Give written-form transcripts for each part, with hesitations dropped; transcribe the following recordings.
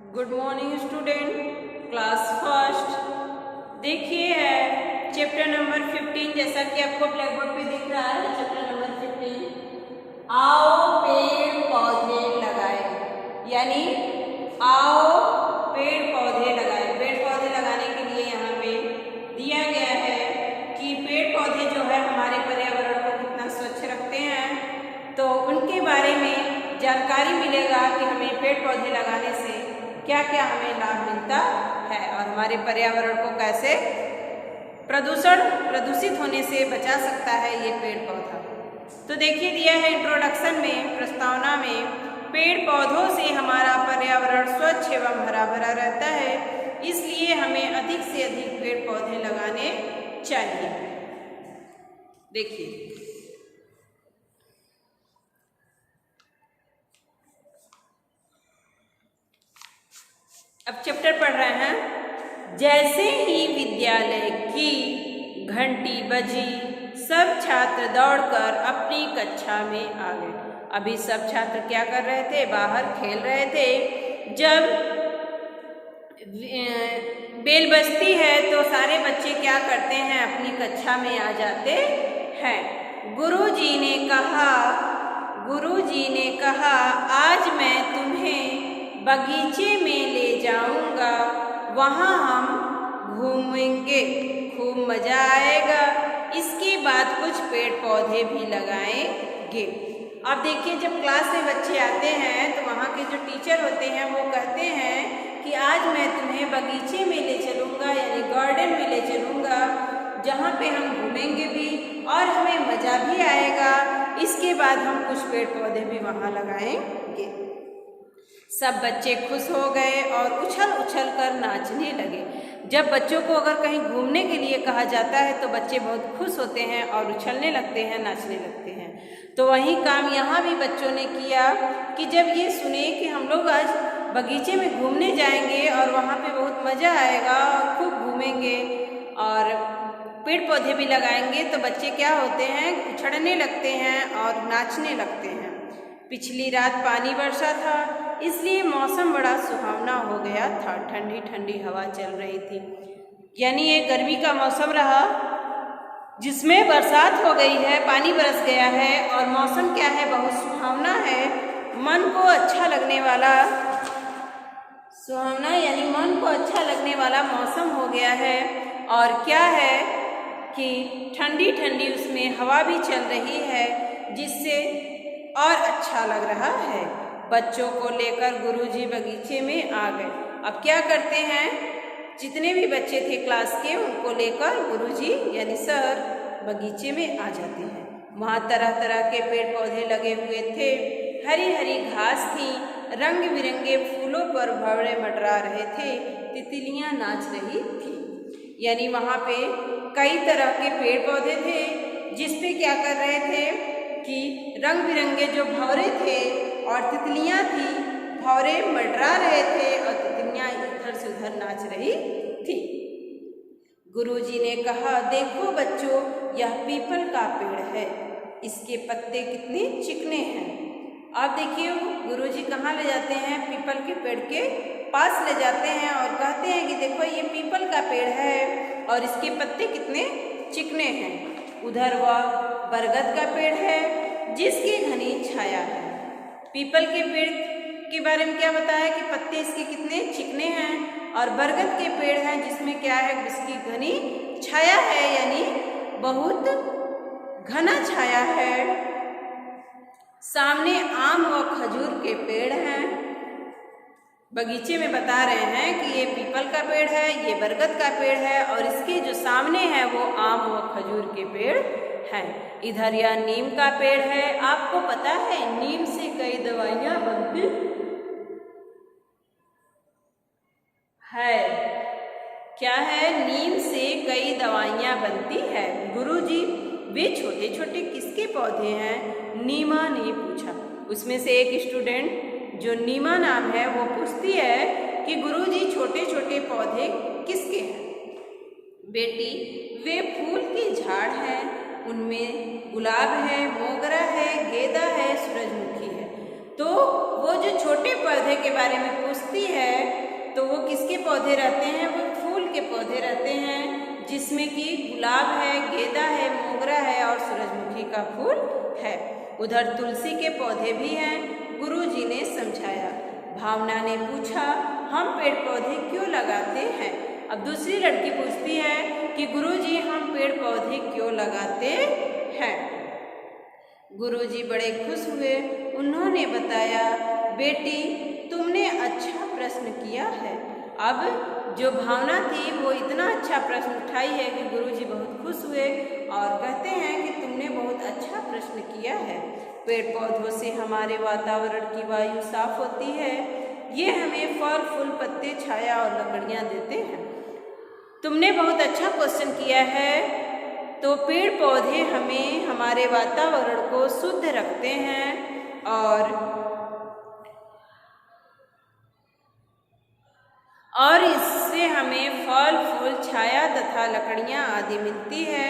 Good morning student, class first. देखिए है chapter number 15, जैसा कि आपको ब्लैक बोर्ड पे दिख रहा है। चैप्टर नंबर 15 आओ पेड़ पौधे लगाए, यानी आओ पेड़ पौधे लगाए। पेड़ पौधे लगाने के लिए यहाँ पे दिया गया है कि पेड़ पौधे जो है हमारे पर्यावरण को कितना स्वच्छ रखते हैं, तो उनके बारे में जानकारी मिलेगा कि हमें पेड़ पौधे लगाने से क्या क्या हमें लाभ मिलता है और हमारे पर्यावरण को कैसे प्रदूषित होने से बचा सकता है ये पेड़ पौधा। तो देखिए दिया है इंट्रोडक्शन में, प्रस्तावना में, पेड़ पौधों से हमारा पर्यावरण स्वच्छ एवं हरा भरा रहता है, इसलिए हमें अधिक से अधिक पेड़ पौधे लगाने चाहिए। देखिए अब चैप्टर पढ़ रहे हैं। जैसे ही विद्यालय की घंटी बजी, सब छात्र दौड़कर अपनी कक्षा में आ गए। अभी सब छात्र क्या कर रहे थे? बाहर खेल रहे थे। जब बेल बजती है तो सारे बच्चे क्या करते हैं? अपनी कक्षा में आ जाते हैं। गुरुजी ने कहा आज मैं तुम्हें बगीचे में ले जाऊंगा, वहाँ हम घूमेंगे, खूब मजा आएगा। इसके बाद कुछ पेड़ पौधे भी लगाएंगे। अब देखिए जब क्लास में बच्चे आते हैं तो वहाँ के जो टीचर होते हैं वो कहते हैं कि आज मैं तुम्हें बगीचे में ले चलूँगा, यानी गार्डन में ले चलूँगा, जहाँ पे हम घूमेंगे भी और हमें मज़ा भी आएगा। इसके बाद हम कुछ पेड़ पौधे भी वहाँ लगाएंगे। सब बच्चे खुश हो गए और उछल उछल कर नाचने लगे। जब बच्चों को अगर कहीं घूमने के लिए कहा जाता है तो बच्चे बहुत खुश होते हैं और उछलने लगते हैं, नाचने लगते हैं। तो वही काम यहाँ भी बच्चों ने किया कि जब ये सुने कि हम लोग आज बगीचे में घूमने जाएंगे और वहाँ पे बहुत मज़ा आएगा और खूब घूमेंगे और पेड़ पौधे भी लगाएंगे, तो बच्चे क्या होते हैं? उछलने लगते हैं और नाचने लगते हैं। पिछली रात पानी बरसा था, इसलिए मौसम बड़ा सुहावना हो गया था। ठंडी ठंडी हवा चल रही थी, यानी ये गर्मी का मौसम रहा जिसमें बरसात हो गई है, पानी बरस गया है और मौसम क्या है? बहुत सुहावना है। मन को अच्छा लगने वाला, सुहावना यानी मन को अच्छा लगने वाला मौसम हो गया है। और क्या है कि ठंडी ठंडी उसमें हवा भी चल रही है, जिससे और अच्छा लग रहा है। बच्चों को लेकर गुरुजी बगीचे में आ गए। अब क्या करते हैं? जितने भी बच्चे थे क्लास के, उनको लेकर गुरुजी यानी सर बगीचे में आ जाते हैं। वहाँ तरह तरह के पेड़ पौधे लगे हुए थे, हरी हरी घास थी, रंग बिरंगे फूलों पर भंवरे मंडरा रहे थे, तितलियाँ नाच रही थी। यानी वहाँ पे कई तरह के पेड़ पौधे थे जिसपे क्या कर रहे थे कि रंग बिरंगे जो भंवरे थे और तितलियाँ थी, भंवरे मंडरा रहे थे और तितलियाँ इधर से उधर नाच रही थी। गुरुजी ने कहा देखो बच्चों, यह पीपल का पेड़ है, इसके पत्ते कितने चिकने हैं। आप देखिए गुरुजी कहाँ ले जाते हैं? पीपल के पेड़ के पास ले जाते हैं और कहते हैं कि देखो ये पीपल का पेड़ है और इसके पत्ते कितने चिकने हैं। उधर वह बरगद का पेड़ है जिसकी घनी छाया है। पीपल के पेड़ के बारे में क्या बताया कि पत्ते इसके कितने चिकने हैं, और बरगद के पेड़ हैं जिसमें क्या है? इसकी घनी छाया है, यानी बहुत घना छाया है। सामने आम व खजूर के पेड़ हैं। बगीचे में बता रहे हैं कि ये पीपल का पेड़ है, ये बरगद का पेड़ है और इसके जो सामने है वो आम व खजूर के पेड़ हैं। इधर यह नीम का पेड़ है। आपको पता है नीम से कई दवाइयाँ बनती है। क्या है? नीम से कई दवाइयाँ बनती है। गुरुजी वे छोटे छोटे किसके पौधे हैं? नीमा ने पूछा। उसमें से एक स्टूडेंट जो नीमा नाम है वो पूछती है कि गुरुजी छोटे छोटे पौधे किसके हैं? बेटी वे फूल के झाड़ हैं, उनमें गुलाब है, मोगरा है, गेंदा है, सूरजमुखी है। तो वो जो छोटे पौधे के बारे में पूछती है पौधे रहते हैं वो फूल के पौधे रहते हैं, जिसमें कि गुलाब है, गेंदा है, मोगरा है और सूरजमुखी का फूल है। उधर तुलसी के पौधे भी हैं, गुरुजी ने समझाया। भावना ने पूछा, हम पेड़ पौधे क्यों लगाते हैं? अब दूसरी लड़की पूछती है कि गुरुजी हम पेड़ पौधे क्यों लगाते हैं? गुरुजी बड़े खुश हुए। उन्होंने बताया, बेटी तुमने अच्छा प्रश्न किया है। अब जो भावना थी वो इतना अच्छा प्रश्न उठाई है कि गुरुजी बहुत खुश हुए और कहते हैं कि तुमने बहुत अच्छा प्रश्न किया है। पेड़ पौधों से हमारे वातावरण की वायु साफ होती है, ये हमें फल फूल पत्ते छाया और लकड़ियाँ देते हैं। तुमने बहुत अच्छा क्वेश्चन किया है। तो पेड़ पौधे हमें हमारे वातावरण को शुद्ध रखते हैं और इससे हमें फल फूल छाया तथा लकड़ियाँ आदि मिलती है।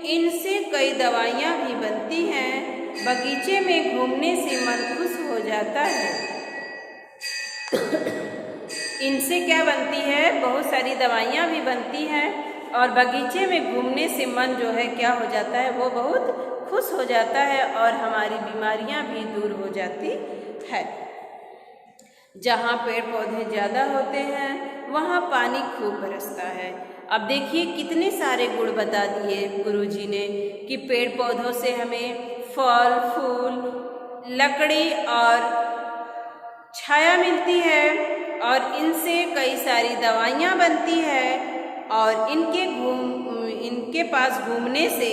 इनसे कई दवाइयाँ भी बनती हैं। बगीचे में घूमने से मन खुश हो जाता है। इनसे क्या बनती है? बहुत सारी दवाइयाँ भी बनती हैं और बगीचे में घूमने से मन जो है क्या हो जाता है, वो बहुत खुश हो जाता है और हमारी बीमारियां भी दूर हो जाती है। जहाँ पेड़ पौधे ज़्यादा होते हैं वहाँ पानी खूब बरसता है। अब देखिए कितने सारे गुण बता दिए गुरुजी ने कि पेड़ पौधों से हमें फल फूल, लकड़ी और छाया मिलती है और इनसे कई सारी दवाइयाँ बनती है और इनके पास घूमने से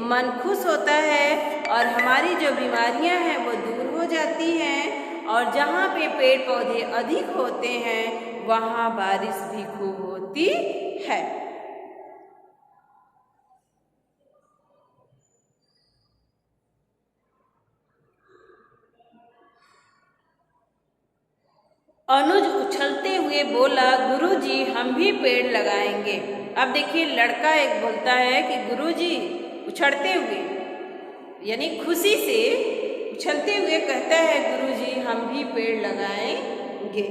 मन खुश होता है और हमारी जो बीमारियां हैं वो दूर हो जाती हैं। और जहाँ पे पेड़ पौधे अधिक होते हैं वहाँ बारिश भी खूब होती है। अनुज उछलते हुए बोला, गुरुजी हम भी पेड़ लगाएंगे। अब देखिए लड़का एक बोलता है कि गुरुजी, उछलते हुए यानी खुशी से उछलते हुए कहता है, गुरुजी हम भी पेड़ लगाएंगे।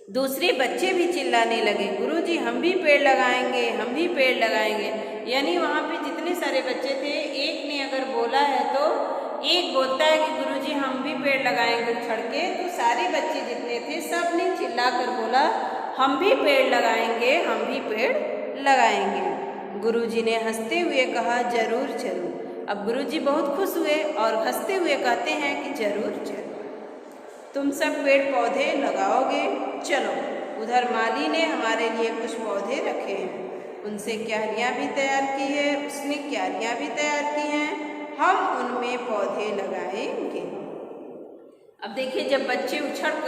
दूसरे बच्चे भी चिल्लाने लगे, गुरुजी हम भी पेड़ लगाएंगे, हम भी पेड़ लगाएंगे। यानी वहाँ पे जितने सारे बच्चे थे, एक ने अगर बोला है तो एक बोलता है कि गुरुजी हम भी पेड़ लगाएंगे उछल के, तो सारे बच्चे जितने थे सब ने चिल्ला कर बोला, हम भी पेड़ लगाएंगे, हम भी पेड़ लगाएंगे। गुरुजी ने हंसते हुए कहा, जरूर जरूर। अब गुरुजी बहुत खुश हुए और हंसते हुए कहते हैं कि जरूर जरूर तुम सब पेड़ पौधे लगाओगे। चलो, उधर माली ने हमारे लिए कुछ पौधे रखे हैं, उनसे क्यारियाँ भी तैयार की है, उसने क्यारियाँ भी तैयार की हैं, हम उनमें पौधे लगाएंगे। अब देखिए जब बच्चे उछल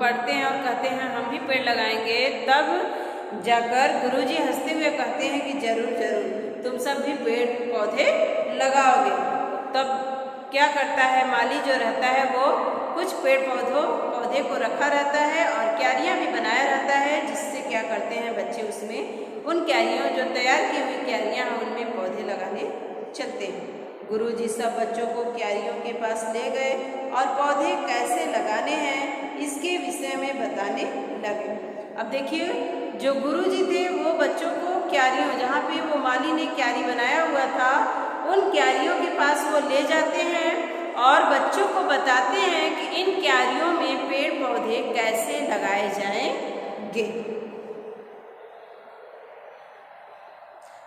पड़ते हैं और कहते हैं हम भी पेड़ लगाएंगे, तब जाकर गुरुजी हंसते हुए कहते हैं कि जरूर जरूर तुम सब भी पेड़ पौधे लगाओगे। तब क्या करता है माली जो रहता है वो कुछ पेड़ पौधे को रखा रहता है और क्यारियाँ भी बनाया रहता है, जिससे क्या करते हैं बच्चे उसमें उन क्यारियों जो तैयार की हुई क्यारियाँ हैं उनमें पौधे लगाने चलते हैं। गुरुजी सब बच्चों को क्यारियों के पास ले गए और पौधे कैसे लगाने हैं इसके विषय में बताने लगे। अब देखिए जो गुरुजी थे वो बच्चों को क्यारियों, जहाँ पे वो माली ने क्यारी बनाया हुआ था, उन क्यारियों के पास वो ले जाते हैं और बच्चों को बताते हैं कि इन क्यारियों में पेड़ पौधे कैसे लगाए जाएंगे।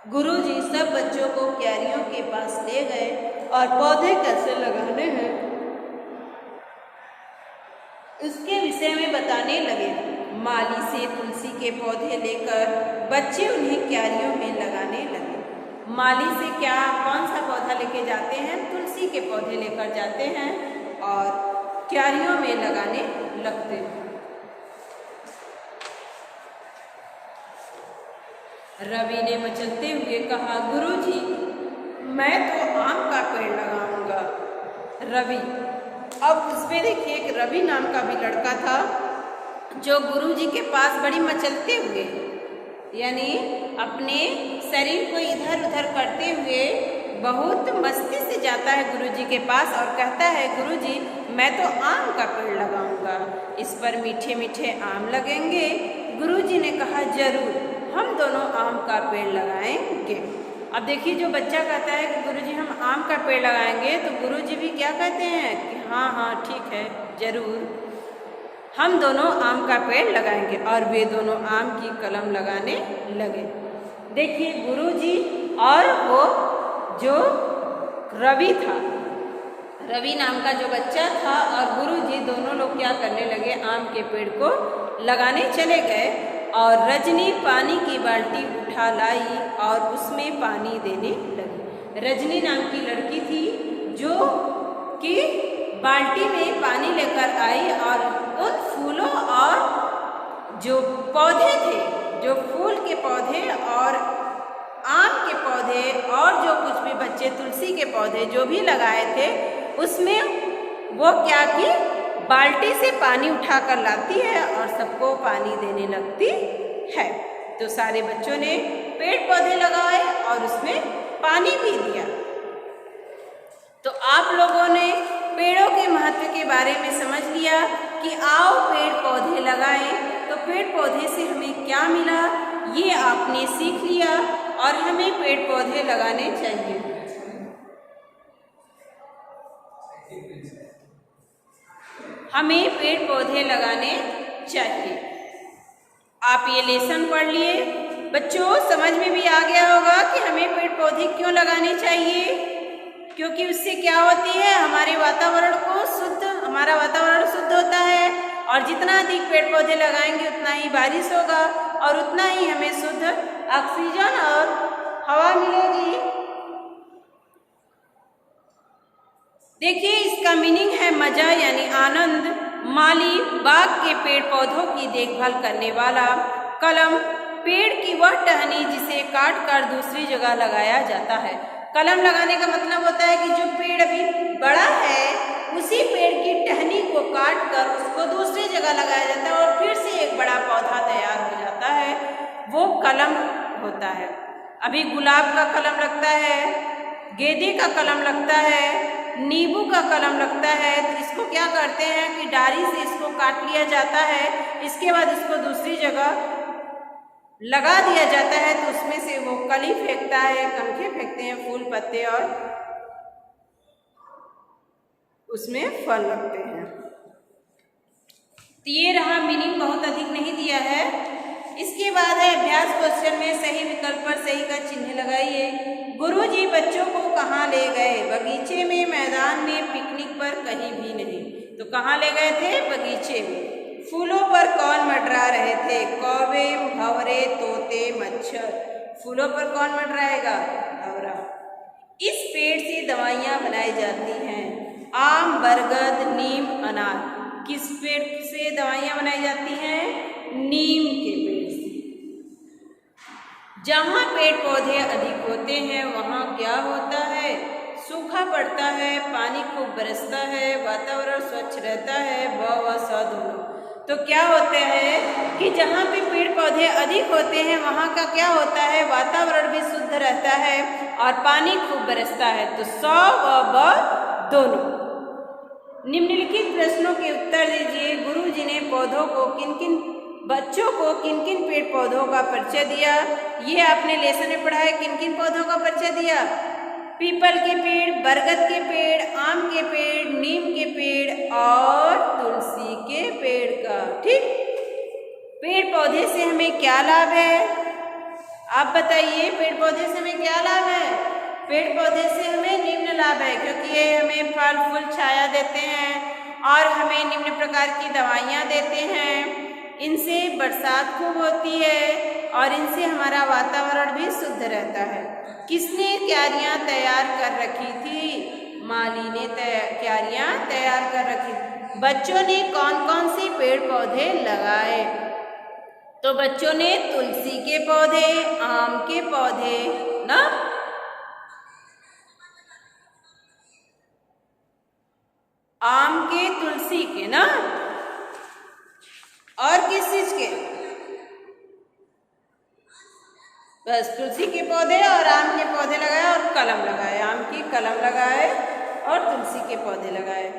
गुरुजी सब बच्चों को क्यारियों के पास ले गए और पौधे कैसे लगाने हैं इसके विषय में बताने लगे। माली से तुलसी के पौधे लेकर बच्चे उन्हें क्यारियों में लगाने लगे। माली से कौन सा पौधा लेके जाते हैं? तुलसी के पौधे लेकर जाते हैं और क्यारियों में लगाने लगते हैं। रवि ने मचलते हुए कहा, गुरुजी मैं तो आम का पेड़ लगाऊंगा। रवि, अब उसमें देखिए एक रवि नाम का भी लड़का था जो गुरुजी के पास बड़ी मचलते हुए यानी अपने शरीर को इधर उधर करते हुए बहुत मस्ती से जाता है गुरुजी के पास और कहता है, गुरुजी मैं तो आम का पेड़ लगाऊंगा, इस पर मीठे मीठे आम लगेंगे। गुरुजी ने कहा जरूर, हम दोनों आम का पेड़ लगाएंगे। अब देखिए जो बच्चा कहता है कि गुरुजी हम आम का पेड़ लगाएंगे, तो गुरुजी भी क्या कहते हैं कि हाँ हाँ ठीक है, जरूर हम दोनों आम का पेड़ लगाएंगे। और वे दोनों आम की कलम लगाने लगे। देखिए गुरुजी और वो जो रवि था, रवि नाम का जो बच्चा था, और गुरुजी दोनों लोग क्या करने लगे, आम के पेड़ को लगाने चले गए। और रजनी पानी की बाल्टी उठा लाई और उसमें पानी देने लगी। रजनी नाम की लड़की थी जो कि बाल्टी में पानी लेकर आई और उन फूलों और जो पौधे थे, जो फूल के पौधे और आम के पौधे और जो कुछ भी बच्चे तुलसी के पौधे जो भी लगाए थे, उसमें वो क्या की बाल्टी से पानी उठाकर लाती है और सबको पानी देने लगती है। तो सारे बच्चों ने पेड़ पौधे लगाए और उसमें पानी भी दिया। तो आप लोगों ने पेड़ों के महत्व के बारे में समझ लिया कि आओ पेड़ पौधे लगाएं। तो पेड़ पौधे से हमें क्या मिला, ये आपने सीख लिया और हमें पेड़ पौधे लगाने चाहिए। हमें पेड़ पौधे लगाने चाहिए। आप ये लेसन पढ़ लिए बच्चों, समझ में भी आ गया होगा कि हमें पेड़ पौधे क्यों लगाने चाहिए, क्योंकि उससे क्या होती है, हमारे वातावरण को शुद्ध, हमारा वातावरण शुद्ध होता है। और जितना अधिक पेड़ पौधे लगाएंगे उतना ही बारिश होगा और उतना ही हमें शुद्ध ऑक्सीजन और हवा मिलेगी। देखिए इसका मीनिंग है मजा यानी आनंद। माली बाग के पेड़ पौधों की देखभाल करने वाला। कलम पेड़ की वह टहनी जिसे काट कर दूसरी जगह लगाया जाता है। कलम लगाने का मतलब होता है कि जो पेड़ अभी बड़ा है उसी पेड़ की टहनी को काट कर उसको दूसरी जगह लगाया जाता है और फिर से एक बड़ा पौधा तैयार हो जाता है, वो कलम होता है। अभी गुलाब का कलम लगता है, गेंदे का कलम लगता है, नींबू का कलम लगता है। तो इसको क्या करते हैं कि डाली से इसको काट लिया जाता है, इसके बाद इसको दूसरी जगह लगा दिया जाता है, तो उसमें से वो कली फेंकता है, पंखे फेंकते हैं, फूल पत्ते और उसमें फल लगते हैं। तो ये रहा मीनिंग, बहुत अधिक नहीं दिया है। इसके बाद है अभ्यास क्वेश्चन में सही विकल्प पर सही का चिन्ह लगाइए। गुरुजी बच्चों को कहाँ ले गए? बगीचे में, मैदान में, पिकनिक पर, कहीं भी नहीं। तो कहाँ ले गए थे? बगीचे में। फूलों पर कौन मंडरा रहे थे? कौवे, भंवरे, तोते, मच्छर। फूलों पर कौन मंडराएगा? भंवरा। इस पेड़ से दवाइयाँ बनाई जाती हैं। आम, बरगद, नीम, अनार। किस पेड़ से दवाइयाँ बनाई जाती हैं? नीम के पेड़ से। जहाँ पेड़ पौधे अधिक होते हैं वहाँ क्या होता है? सूखा पड़ता है, पानी खूब बरसता है, वातावरण स्वच्छ रहता है, व स दोनों। तो क्या होता है कि जहाँ पे पेड़ पौधे अधिक होते हैं वहाँ का क्या होता है? वातावरण भी शुद्ध रहता है और पानी खूब बरसता है। तो स व ब दोनों। निम्नलिखित प्रश्नों के उत्तर दीजिए। गुरुजी ने पौधों को बच्चों को किन किन पेड़ पौधों का परिचय दिया? ये आपने लेसन में पढ़ा है। किन किन पौधों का परिचय दिया? पीपल के पेड़, बरगद के पेड़, आम के पेड़, नीम के पेड़ और तुलसी के पेड़ का। ठीक, पेड़ पौधे से हमें क्या लाभ है? आप बताइए, पेड़ पौधे से हमें क्या लाभ है? पेड़ पौधे से हमें निम्न लाभ है, क्योंकि ये हमें फल फूल छाया देते हैं और हमें निम्न प्रकार की दवाइयाँ देते हैं। इनसे बरसात खूब होती है और इनसे हमारा वातावरण भी शुद्ध रहता है। किसने क्यारियाँ तैयार कर रखी थी? माली ने क्यारियाँ तैयार कर रखी। बच्चों ने कौन कौन से पेड़ पौधे लगाए? तो बच्चों ने तुलसी के पौधे, आम के पौधे ना, आम के, तुलसी के ना, और किस चीज के? बस तुलसी के पौधे और आम के पौधे लगाए और कलम लगाए, आम की कलम लगाए और तुलसी के पौधे लगाए।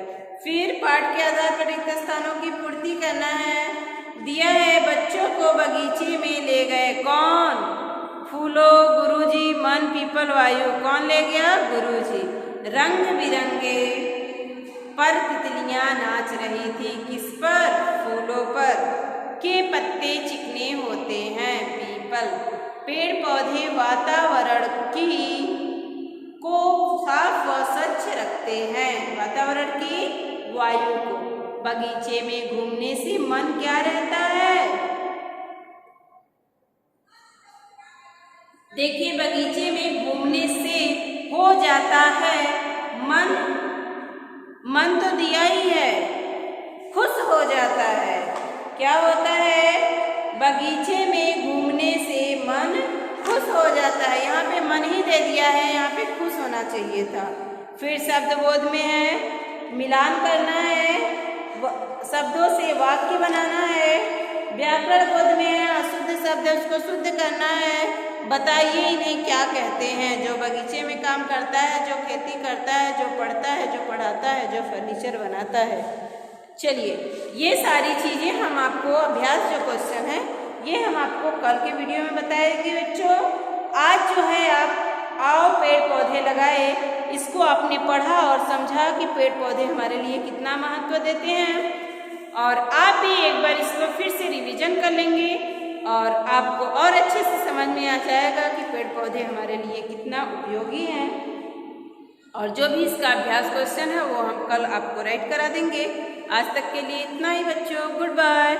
फिर पाठ के आधार पर रिक्त स्थानों की पूर्ति करना है। दिया है बच्चों को बगीचे में ले गए कौन? फूलों, गुरुजी, मन, पीपल, वायु। कौन ले गया? गुरुजी। रंग बिरंगे पर तितलियां नाच रही थी, किस पर? फूलों पर। के पत्ते चिकने होते हैं, पीपल। पेड़ पौधे वातावरण को साफ व स्वच्छ रखते हैं, वातावरण की वायु को। बगीचे में घूमने से मन क्या रहता है? देखिए बगीचे में घूमने से हो जाता है मन तो दिया ही है, खुश हो जाता है। क्या होता है? बगीचे में घूमने से मन खुश हो जाता है। यहाँ पे मन ही दे दिया है, यहाँ पे खुश होना चाहिए था। फिर शब्द बोध में है, मिलान करना है, शब्दों से वाक्य बनाना है। व्याकरण बोध में है, अशुद्ध शब्द उसको शुद्ध करना है। बताइए इन्हें क्या कहते हैं? जो बगीचे में काम करता है, जो खेती करता है, जो पढ़ता है, जो पढ़ाता है, जो फर्नीचर बनाता है। चलिए ये सारी चीज़ें हम आपको अभ्यास जो क्वेश्चन है ये हम आपको कल के वीडियो में बताएंगे बच्चों। आज जो है आप आओ पेड़ पौधे लगाए, इसको आपने पढ़ा और समझा कि पेड़ पौधे हमारे लिए कितना महत्व देते हैं। और आप भी एक बार इसको फिर से रिवीजन कर लेंगे और आपको और अच्छे से समझ में आ जाएगा कि पेड़ पौधे हमारे लिए कितना उपयोगी हैं। और जो भी इसका अभ्यास क्वेश्चन है वो हम कल आपको राइट करा देंगे। आज तक के लिए इतना ही बच्चों, गुड बाय।